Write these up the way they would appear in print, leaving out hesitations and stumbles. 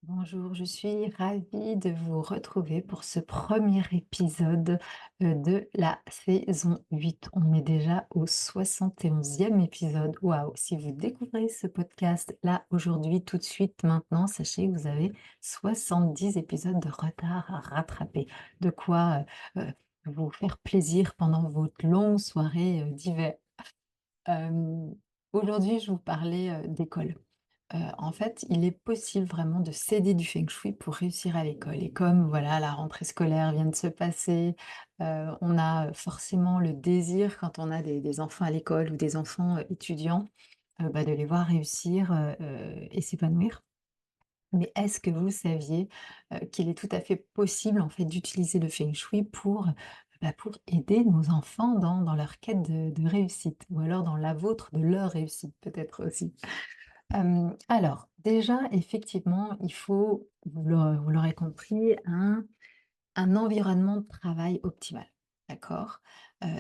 Bonjour, je suis ravie de vous retrouver pour ce premier épisode de la saison 8. On est déjà au 71e épisode. Waouh! Si vous découvrez ce podcast là aujourd'hui, tout de suite, maintenant, sachez que vous avez 70 épisodes de retard à rattraper. De quoi vous faire plaisir pendant votre longue soirée d'hiver. Euh, Aujourd'hui, je vous parlais d'école. En fait, il est possible vraiment de s'aider du feng shui pour réussir à l'école et comme voilà, la rentrée scolaire vient de se passer, on a, forcément le désir quand on a des enfants à l'école ou des enfants, étudiants, de les voir réussir, et s'épanouir. Mais est-ce que vous saviez, qu'il est tout à fait possible en fait d'utiliser le feng shui pour aider nos enfants dans leur quête de réussite ou alors dans la vôtre, de leur réussite peut-être aussi? Alors, déjà, effectivement, il faut, vous l'aurez compris, un environnement de travail optimal, d'accord?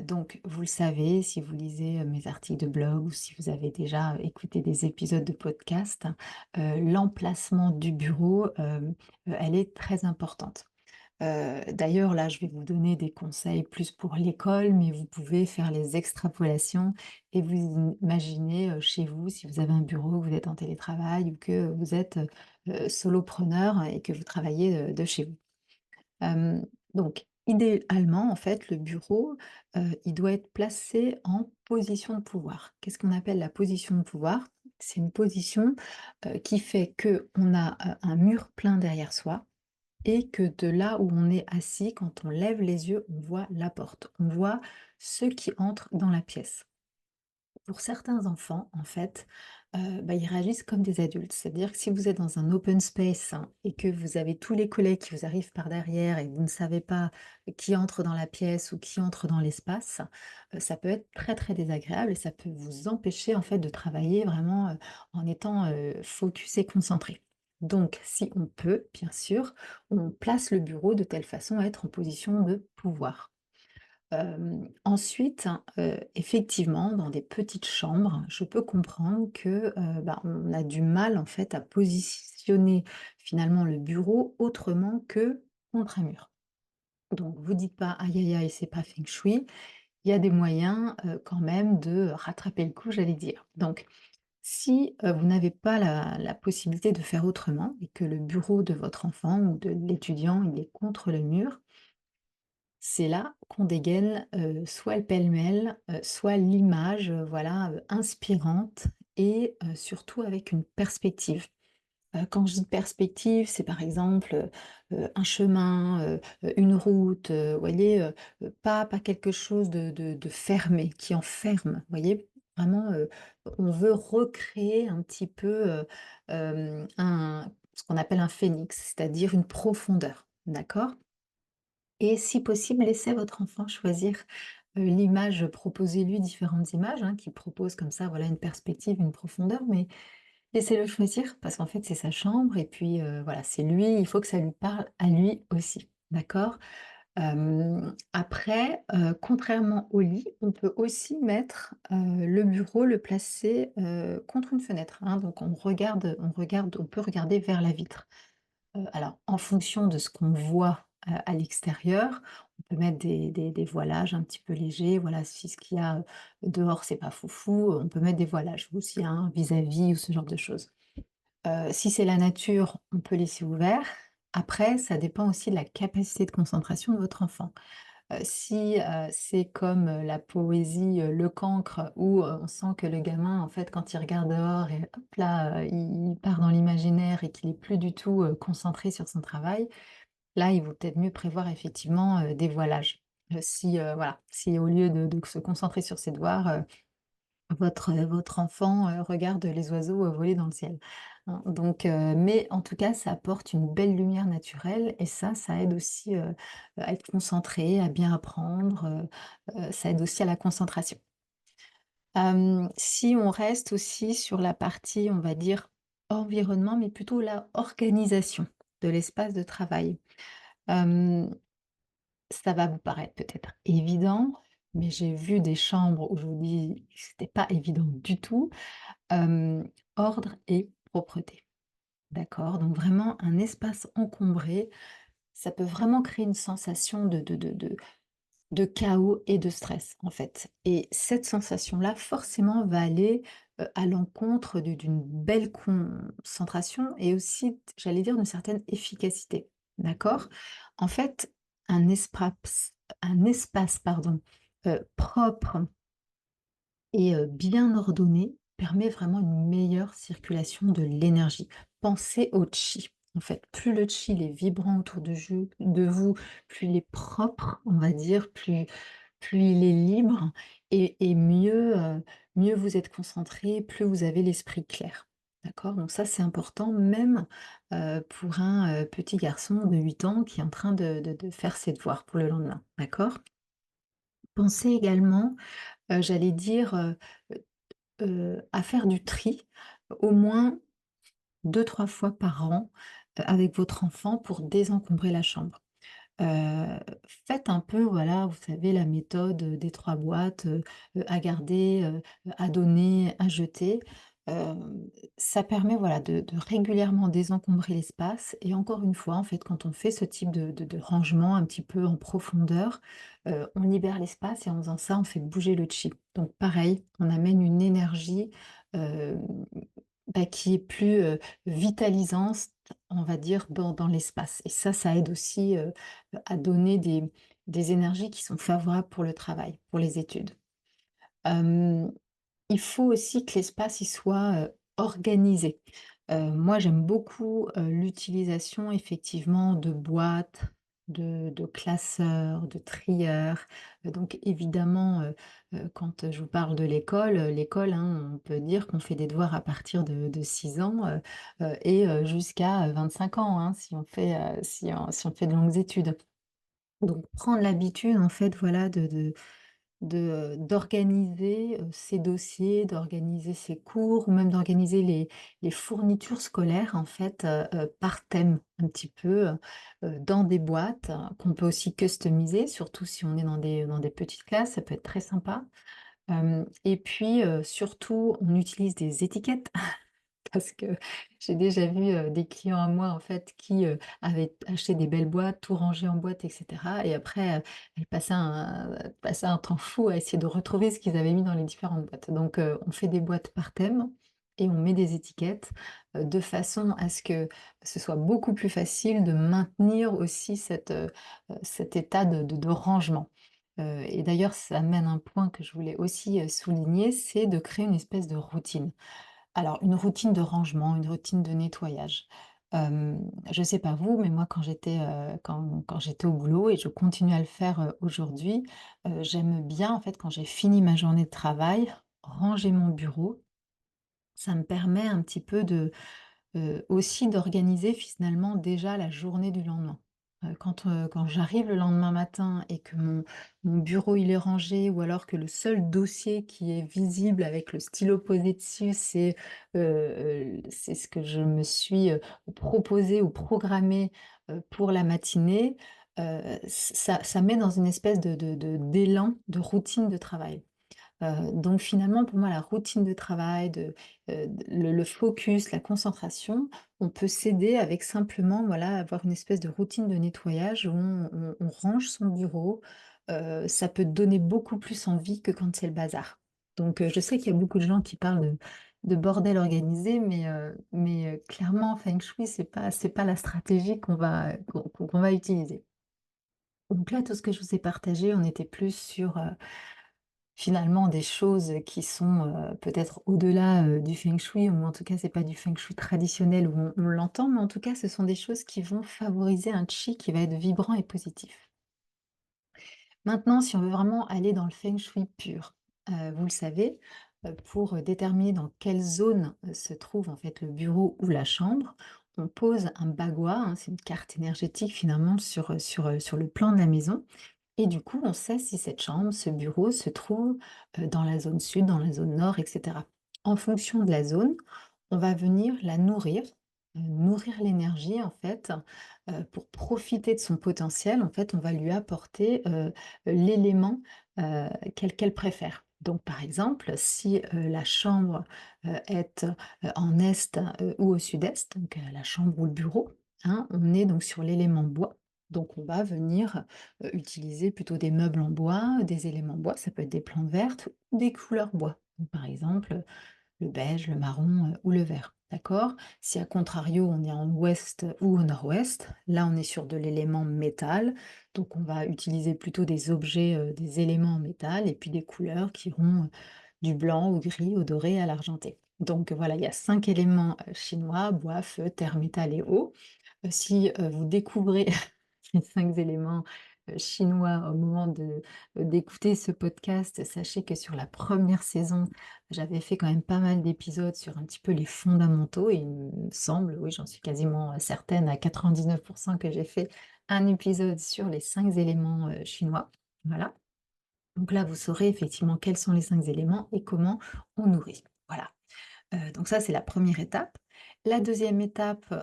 Donc vous le savez, si vous lisez, mes articles de blog ou si vous avez déjà écouté des épisodes de podcast, l'emplacement du bureau, elle est très importante. D'ailleurs, là, je vais vous donner des conseils plus pour l'école, mais vous pouvez faire les extrapolations et vous imaginez, chez vous, si vous avez un bureau, que vous êtes en télétravail ou que vous êtes, solopreneur et que vous travaillez, de chez vous. Donc idéalement, en fait, le bureau, il doit être placé en position de pouvoir. Qu'est-ce qu'on appelle la position de pouvoir? C'est une position, qui fait qu'on a, un mur plein derrière soi et que de là où on est assis, quand on lève les yeux, on voit la porte. On voit ceux qui entrent dans la pièce. Pour certains enfants, en fait, ils réagissent comme des adultes. C'est-à-dire que si vous êtes dans un open space, hein, et que vous avez tous les collègues qui vous arrivent par derrière et que vous ne savez pas qui entre dans la pièce ou qui entre dans l'espace, ça peut être très, très désagréable et ça peut vous empêcher, en fait, de travailler vraiment, en étant, focus et concentré. Donc si on peut, bien sûr, on place le bureau de telle façon à être en position de pouvoir. Ensuite, effectivement, dans des petites chambres, je peux comprendre que, on a du mal, en fait, à positionner, finalement, le bureau autrement que contre un mur. Donc vous dites pas: «Aïe, aïe, aïe, c'est pas feng shui». Il y a des moyens, quand même de rattraper le coup, j'allais dire. Donc si, vous n'avez pas la possibilité de faire autrement et que le bureau de votre enfant ou de l'étudiant, il est contre le mur, c'est là qu'on dégaine, soit le pêle-mêle, soit l'image, voilà, inspirante et surtout avec une perspective. Quand je dis perspective, c'est par exemple, un chemin, une route, vous voyez? Pas quelque chose de fermé, qui enferme, vous voyez? Vraiment, on veut recréer un petit peu, un ce qu'on appelle un phénix, c'est-à-dire une profondeur, d'accord? Et si possible, laissez votre enfant choisir, l'image, proposez-lui différentes images, hein, qui proposent comme ça, voilà, une perspective, une profondeur, mais laissez-le choisir parce qu'en fait, c'est sa chambre et puis, voilà, c'est lui, il faut que ça lui parle à lui aussi, d'accord? Après, contrairement au lit, on peut aussi mettre, le bureau, le placer, contre une fenêtre, hein, donc on peut regarder vers la vitre. Alors, en fonction de ce qu'on voit, à l'extérieur, on peut mettre des voilages un petit peu légers, voilà, si ce qu'il y a, dehors, c'est pas foufou, on peut mettre des voilages aussi, hein, vis-à-vis ou ce genre de choses. Si c'est la nature, on peut laisser ouvert. Après, ça dépend aussi de la capacité de concentration de votre enfant. Si, c'est comme, la poésie, Le Cancre où, on sent que le gamin, en fait, quand il regarde dehors et hop là, il part dans l'imaginaire et qu'il est plus du tout, concentré sur son travail, là, il vaut peut-être mieux prévoir effectivement, des voilages. Si, voilà, si au lieu de se concentrer sur ses devoirs, votre enfant, regarde les oiseaux, voler dans le ciel, hein. Donc mais en tout cas, ça apporte une belle lumière naturelle et ça aide aussi, à être concentré, à bien apprendre, ça aide aussi à la concentration. Si on reste aussi sur la partie, on va dire, environnement, mais plutôt la organisation de l'espace de travail. Hem, Ça va vous paraître peut-être évident, mais j'ai vu des chambres où je vous dis, c'était pas évident du tout. Ordre et propreté. D'accord? Donc vraiment un espace encombré, ça peut vraiment créer une sensation de chaos et de stress, en fait. Et cette sensation-là, forcément, va aller, à l'encontre d'une belle concentration et aussi, j'allais dire, d'une certaine efficacité. D'accord? En fait, un espace, pardon, propre et bien ordonné permet vraiment une meilleure circulation de l'énergie. Pensez au chi. En fait, plus le chi il est vibrant autour de vous, plus il est propre, on va dire, plus il est libre et mieux vous êtes concentré, plus vous avez l'esprit clair. D'accord? Donc ça, c'est important même, pour un, petit garçon de 8 ans qui est en train de faire ses devoirs pour le lendemain. D'accord? Pensez également, j'allais dire, à faire du tri, au moins 2-3 fois par an, avec votre enfant pour désencombrer la chambre. Heu, Faites un peu, voilà, vous savez, la méthode, des 3 boîtes, à garder, à donner, à jeter. Ça permet, voilà, de régulièrement désencombrer l'espace et encore une fois, en fait, quand on fait ce type de rangement un petit peu en profondeur, on libère l'espace et en faisant ça, on fait bouger le chi. Donc pareil, on amène une énergie, hem, qui est plus, vitalisante, on va dire, dans l'espace et ça aide aussi, à donner des énergies qui sont favorables pour le travail, pour les études. Hem, il faut aussi que l'espace il soit, organisé. Moi j'aime beaucoup, l'utilisation effectivement de boîtes, de classeurs, de trieurs. Donc évidemment, quand je vous parle de l'école, l'école, hein, on peut dire qu'on fait des devoirs à partir de 6 ans, et jusqu'à, 25 ans, hein, si on fait de longues études. Donc prendre l'habitude en fait, voilà, d'organiser, ses dossiers, d'organiser ses cours ou même d'organiser les fournitures scolaires en fait, par thème un petit peu, dans des boîtes qu'on peut aussi customiser, surtout si on est dans des petites classes, ça peut être très sympa. Hem et puis, surtout on utilise des étiquettes. Parce que j'ai déjà vu, des clients à moi, en fait, qui, avaient acheté des belles boîtes, tout rangé en boîte et cetera et après, elles passaient un temps fou à essayer de retrouver ce qu'ils avaient mis dans les différentes boîtes. Donc, on fait des boîtes par thème et on met des étiquettes, de façon à ce que ce soit beaucoup plus facile de maintenir aussi cet état de rangement. Et d'ailleurs, ça amène un point que je voulais aussi, souligner, c'est de créer une espèce de routine. Alors, une routine de rangement, une routine de nettoyage. Je ne sais pas vous, mais moi quand j'étais au boulot et je continue à le faire, aujourd'hui, j'aime bien en fait quand j'ai fini ma journée de travail, ranger mon bureau. Ça me permet un petit peu aussi d'organiser finalement déjà la journée du lendemain. Quand j'arrive le lendemain matin et que mon bureau il est rangé ou alors que le seul dossier qui est visible avec le stylo posé dessus, c'est ce que je me suis, proposé ou programmé, pour la matinée, ça met dans une espèce d'élan, de routine de travail. Donc finalement, pour moi, la routine de travail, le focus, la concentration, on peut s'aider avec simplement, voilà, avoir une espèce de routine de nettoyage où on range son bureau. Ça peut donner beaucoup plus envie que quand c'est le bazar. Donc je sais qu'il y a beaucoup de gens qui parlent de bordel organisé, mais clairement, feng shui, c'est pas la stratégie qu'on va utiliser. Donc là, tout ce que je vous ai partagé, on était plus sur, finalement, des choses qui sont, peut-être au-delà, du feng shui, ou en tout cas, c'est pas du feng shui traditionnel où on l'entend, mais en tout cas, ce sont des choses qui vont favoriser un qi qui va être vibrant et positif. Maintenant, si on veut vraiment aller dans le feng shui pur, vous le savez, pour déterminer dans quelle zone, se trouve en fait le bureau ou la chambre, on pose un bagua, hein, c'est une carte énergétique finalement sur le plan de la maison et du coup, on sait si cette chambre, ce bureau se trouve, dans la zone sud, dans la zone nord et cetera. En fonction de la zone, on va venir la nourrir, nourrir l'énergie en fait, pour profiter de son potentiel. En fait, on va lui apporter, l'élément, qu'elle préfère. Donc par exemple, si, la chambre, est, en est, ou au sud-est, donc la chambre ou le bureau, hein, on est donc sur l'élément bois. Donc on va venir, utiliser plutôt des meubles en bois, des éléments bois, ça peut être des plantes vertes ou des couleurs bois. Donc par exemple, le beige, le marron, ou le vert, d'accord? Si à contrario, on est en ouest ou au nord-ouest, là, on est sur de l'élément métal, donc on va utiliser plutôt des objets, des éléments en métal et puis des couleurs qui iront, du blanc au gris, au doré, à l'argenté. Donc voilà, il y a 5 éléments, chinois: bois, feu, terre, métal et eau. Si, vous découvrez les 5 éléments, chinois au moment d'écouter ce podcast, sachez que sur la première saison, j'avais fait quand même pas mal d'épisodes sur un petit peu les fondamentaux et il me semble, oui, j'en suis quasiment, certaine à 99 que j'ai fait un épisode sur les 5 éléments, chinois. Voilà. Donc là, vous saurez effectivement quels sont les 5 éléments et comment on nourrit. Voilà. Donc ça, c'est la première étape. La deuxième étape,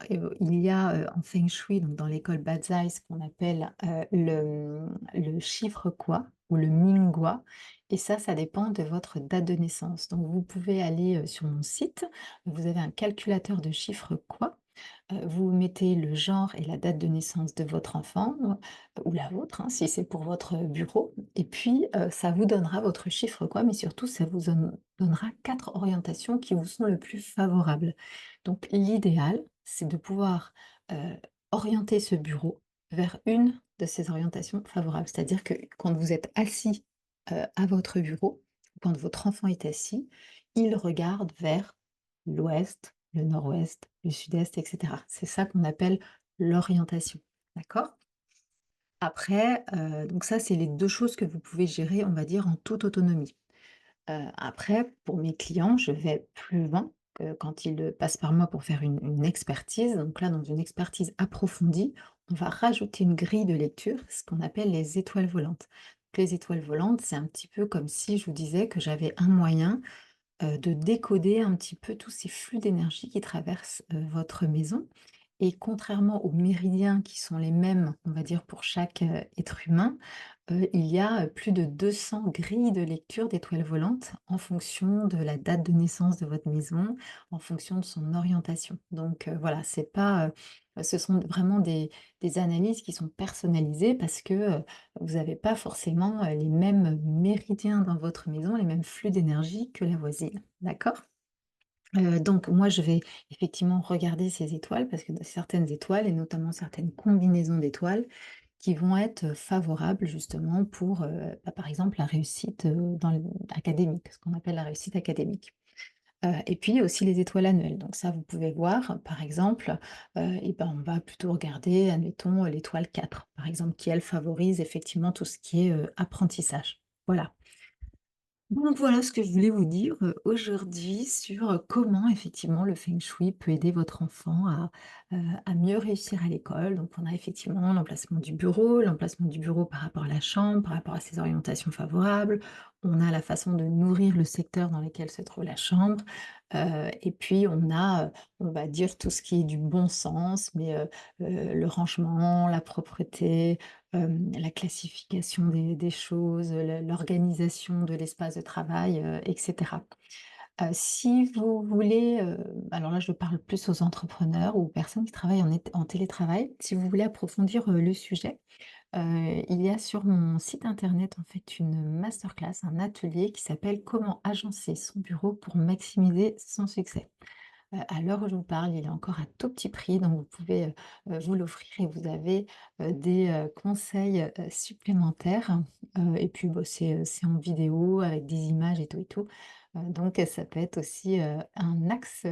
il y a, en feng shui, donc dans l'école Bazzai, ce qu'on appelle, le chiffre quoi ou le Mingguo et ça dépend de votre date de naissance. Donc vous pouvez aller, sur mon site, vous avez un calculateur de chiffres quoi. Vous mettez le genre et la date de naissance de votre enfant, ou la vôtre, hein, si c'est pour votre bureau et puis, ça vous donnera votre chiffre quoi, mais surtout ça vous donnera 4 orientations qui vous sont le plus favorables. Donc l'idéal, c'est de pouvoir, heu, orienter ce bureau vers une de ces orientations favorables. C'est-à-dire que quand vous êtes assis, à votre bureau, quand votre enfant est assis, il regarde vers l'ouest, le nord-ouest, le sud-est et cetera. C'est ça qu'on appelle l'orientation, d'accord? Après, donc ça, c'est les 2 choses que vous pouvez gérer, on va dire, en toute autonomie. Après, pour mes clients, je vais plus loin, quand ils, passent par moi pour faire une expertise. Donc là, dans une expertise approfondie, on va rajouter une grille de lecture, ce qu'on appelle les étoiles volantes. Les étoiles volantes, c'est un petit peu comme si je vous disais que j'avais un moyen de décoder un petit peu tous ces flux d'énergie qui traversent, votre maison et contrairement aux méridiens qui sont les mêmes, on va dire pour chaque, être humain, il y a, plus de 200 grilles de lecture d'étoiles volantes en fonction de la date de naissance de votre maison, en fonction de son orientation. Donc, voilà, c'est pas, ce sont vraiment des analyses qui sont personnalisées parce que, vous n'avez pas forcément, les mêmes méridiens dans votre maison, les mêmes flux d'énergie que la voisine, d'accord? Donc moi, je vais effectivement regarder ces étoiles parce que certaines étoiles et notamment certaines combinaisons d'étoiles qui vont être favorables justement pour, par exemple, la réussite, dans le académique, ce qu'on appelle la réussite académique. Et puis aussi les étoiles annuelles. Donc ça, vous pouvez voir, par exemple, et ben, on va plutôt regarder, admettons, l'étoile 4, par exemple, qui elle favorise effectivement tout ce qui est, apprentissage. Voilà. Donc voilà ce que je voulais vous dire, aujourd'hui sur, comment effectivement le feng shui peut aider votre enfant à mieux réussir à l'école. Donc on a effectivement l'emplacement du bureau par rapport à la chambre, par rapport à ses orientations favorables. On a la façon de nourrir le secteur dans lequel se trouve la chambre, et puis on a, on va dire tout ce qui est du bon sens, mais, le rangement, la propreté, la classification des choses, l'organisation de l'espace de travail, et cetera. Si vous voulez, alors là je parle plus aux entrepreneurs ou aux personnes qui travaillent en télétravail, si vous voulez approfondir, le sujet, il y a sur mon site internet en fait une masterclass, un atelier qui s'appelle «Comment agencer son bureau pour maximiser son succès». À l'heure où je vous parle, il est encore à tout petit prix, donc vous pouvez, vous l'offrir et vous avez, des, conseils, supplémentaires, et puis, bah, c'est en vidéo avec des images et tout, donc ça peut être aussi, un axe,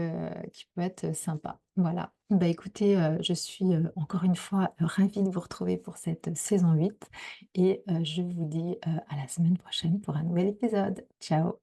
qui peut être sympa. Voilà. Bah, écoutez, je suis, encore une fois, ravie de vous retrouver pour cette saison 8 et je vous dis, à la semaine prochaine pour un nouvel épisode. Ciao.